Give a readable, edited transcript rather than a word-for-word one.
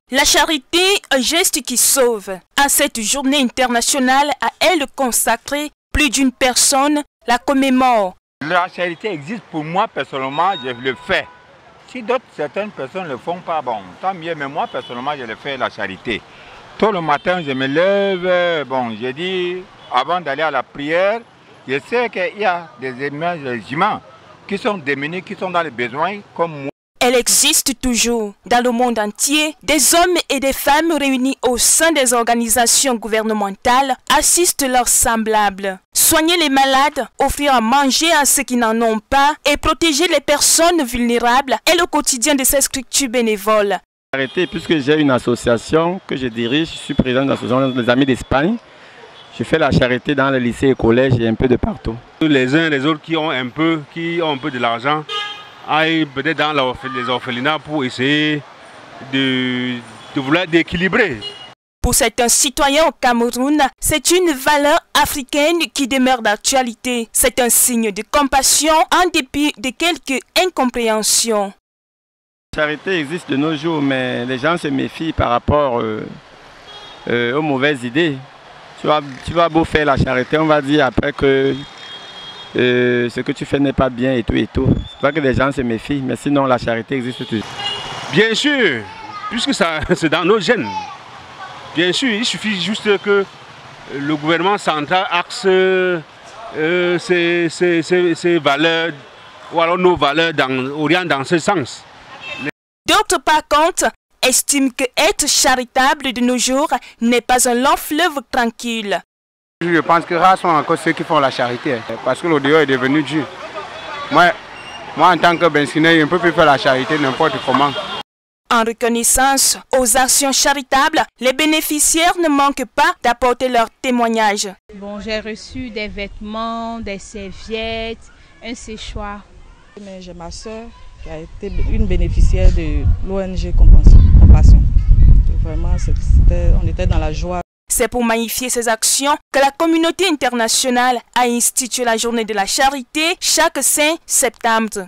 La charité, un geste qui sauve. À cette journée internationale à elle consacrée, plus d'une personne la commémore. La charité existe pour moi personnellement, je le fais. Si certaines personnes ne le font pas, bon, tant mieux, mais moi personnellement, je le fais la charité. Tôt le matin, je me lève, bon, je dis, avant d'aller à la prière, je sais qu'il y a des humains qui sont démunis, qui sont dans les besoins comme moi. Elle existe toujours. Dans le monde entier, des hommes et des femmes réunis au sein des organisations gouvernementales assistent leurs semblables. Soigner les malades, offrir à manger à ceux qui n'en ont pas et protéger les personnes vulnérables est le quotidien de ces structures bénévoles. Puisque j'ai une association que je dirige, je suis président de l'association des Amis d'Espagne. Je fais la charité dans les lycées et collèges et un peu de partout. Les uns et les autres qui ont un peu de l'argent aillent peut-être dans les orphelinats pour essayer d'équilibrer. Pour certains citoyens au Cameroun, c'est une valeur africaine qui demeure d'actualité. C'est un signe de compassion en dépit de quelques incompréhensions. La charité existe de nos jours, mais les gens se méfient par rapport aux mauvaises idées. Tu vas beau faire la charité, on va dire après que ce que tu fais n'est pas bien et tout et tout. C'est pas que les gens se méfient, mais sinon la charité existe toujours. Bien sûr, puisque c'est dans nos gènes. Bien sûr, il suffit juste que le gouvernement central axe ses valeurs, ou alors nos valeurs orientent dans ce sens. D'autres par contre estiment que être charitable de nos jours n'est pas un long fleuve tranquille. Je pense que rares sont encore ceux qui font la charité, parce que l'odeur est devenu dur. Moi en tant que Bensiné, je ne peux plus faire la charité n'importe comment. En reconnaissance aux actions charitables, les bénéficiaires ne manquent pas d'apporter leur témoignage. Bon, j'ai reçu des vêtements, des serviettes, un séchoir. J'ai ma soeur qui a été une bénéficiaire de l'ONG Compassion. Vraiment, on était dans la joie. C'est pour magnifier ces actions que la communauté internationale a institué la journée de la charité chaque 5 septembre.